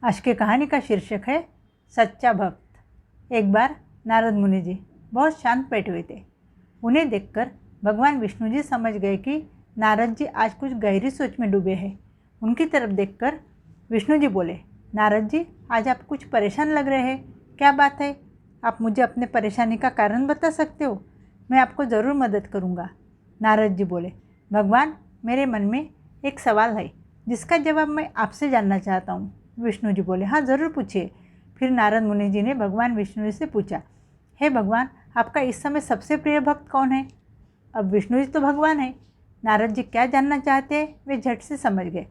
आज की कहानी का शीर्षक है सच्चा भक्त। एक बार नारद मुनि जी बहुत शांत बैठे हुए थे। उन्हें देखकर भगवान विष्णु जी समझ गए कि नारद जी आज कुछ गहरी सोच में डूबे हैं। उनकी तरफ देखकर विष्णु जी बोले, नारद जी, आज आप कुछ परेशान लग रहे हैं, क्या बात है? आप मुझे अपने परेशानी का कारण बता सकते हो? मैं आपको ज़रूर मदद करूँगा। नारद जी बोले, भगवान, मेरे मन में एक सवाल है जिसका जवाब मैं आपसे जानना चाहता हूँ। विष्णु जी बोले, हाँ ज़रूर पूछिए। फिर नारद मुनि जी ने भगवान विष्णु जी से पूछा, हे भगवान, आपका इस समय सबसे प्रिय भक्त कौन है? अब विष्णु जी तो भगवान है। नारद जी क्या जानना चाहते हैं वे झट से समझ गए।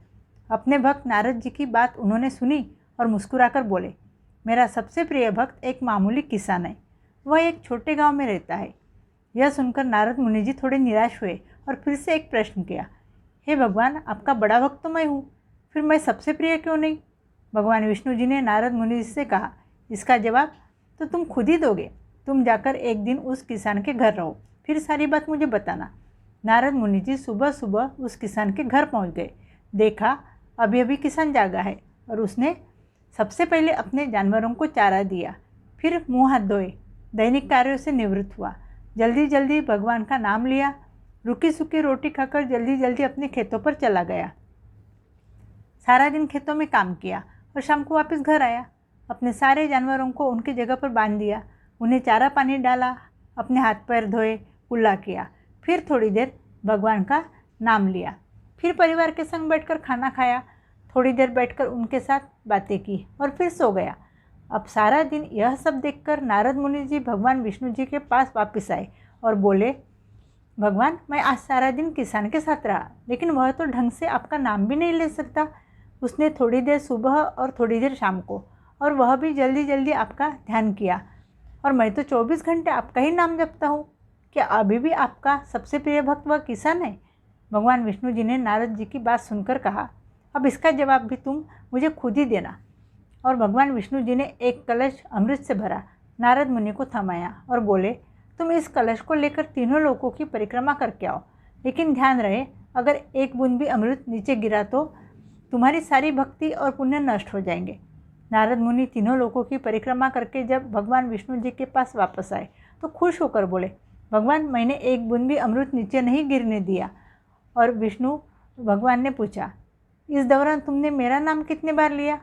अपने भक्त नारद जी की बात उन्होंने सुनी और मुस्कुराकर बोले, मेरा सबसे प्रिय भक्त एक मामूली किसान है। वह एक छोटे गांव में रहता है। यह सुनकर नारद मुनि जी थोड़े निराश हुए और फिर से एक प्रश्न किया, हे भगवान, आपका बड़ा भक्त तो मैं हूँ, फिर मैं सबसे प्रिय क्यों नहीं? भगवान विष्णु जी ने नारद मुनि जी से कहा, इसका जवाब तो तुम खुद ही दोगे। तुम जाकर एक दिन उस किसान के घर रहो, फिर सारी बात मुझे बताना। नारद मुनि जी सुबह सुबह उस किसान के घर पहुंच गए। देखा अभी अभी किसान जागा है और उसने सबसे पहले अपने जानवरों को चारा दिया, फिर मुँह हाथ धोए, दैनिक कार्यों से निवृत्त हुआ, जल्दी जल्दी भगवान का नाम लिया, रुकी सूखी रोटी खाकर जल्दी जल्दी अपने खेतों पर चला गया। सारा दिन खेतों में काम किया और शाम को वापस घर आया। अपने सारे जानवरों को उनकी जगह पर बांध दिया, उन्हें चारा पानी डाला, अपने हाथ पैर धोए, कुल्ला किया, फिर थोड़ी देर भगवान का नाम लिया, फिर परिवार के संग बैठकर खाना खाया, थोड़ी देर बैठकर उनके साथ बातें की और फिर सो गया। अब सारा दिन यह सब देखकर नारद मुनि जी भगवान विष्णु जी के पास वापस आए और बोले, भगवान, मैं आज सारा दिन किसान के साथ रहा, लेकिन वह तो ढंग से आपका नाम भी नहीं ले सकता। उसने थोड़ी देर सुबह और थोड़ी देर शाम को, और वह भी जल्दी जल्दी आपका ध्यान किया, और मैं तो 24 घंटे आपका ही नाम जपता हूँ। क्या अभी भी आपका सबसे प्रिय भक्त वह किसान है? भगवान विष्णु जी ने नारद जी की बात सुनकर कहा, अब इसका जवाब भी तुम मुझे खुद ही देना। और भगवान विष्णु जी ने एक कलश अमृत से भरा नारद मुनि को थमाया और बोले, तुम इस कलश को लेकर तीनों लोकों की परिक्रमा करके आओ, लेकिन ध्यान रहे अगर एक बूंद भी अमृत नीचे गिरा तो तुम्हारी सारी भक्ति और पुण्य नष्ट हो जाएंगे। नारद मुनि तीनों लोकों की परिक्रमा करके जब भगवान विष्णु जी के पास वापस आए तो खुश होकर बोले, भगवान, मैंने एक बूंद भी अमृत नीचे नहीं गिरने दिया। और विष्णु भगवान ने पूछा, इस दौरान तुमने मेरा नाम कितने बार लिया,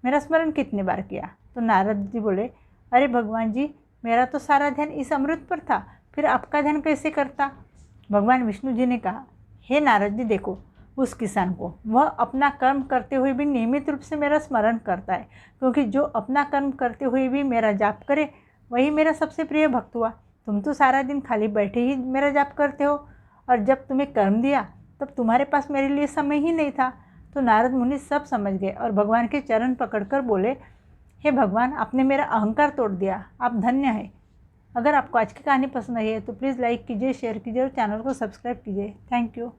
मेरा स्मरण कितने बार किया? तो नारद जी बोले, अरे भगवान जी, मेरा तो सारा ध्यान इस अमृत पर था, फिर आपका ध्यान कैसे करता? भगवान विष्णु जी ने कहा, हे नारद जी, देखो उस किसान को, वह अपना कर्म करते हुए भी नियमित रूप से मेरा स्मरण करता है, क्योंकि जो अपना कर्म करते हुए भी मेरा जाप करे वही मेरा सबसे प्रिय भक्त हुआ। तुम तो सारा दिन खाली बैठे ही मेरा जाप करते हो, और जब तुम्हें कर्म दिया तब तुम्हारे पास मेरे लिए समय ही नहीं था। तो नारद मुनि सब समझ गए और भगवान के चरण पकड़कर बोले, हे भगवान, आपने मेरा अहंकार तोड़ दिया, आप धन्य हैं। अगर आपको आज की कहानी पसंद आई है तो प्लीज़ लाइक कीजिए, शेयर कीजिए और चैनल को सब्सक्राइब कीजिए। Thank you.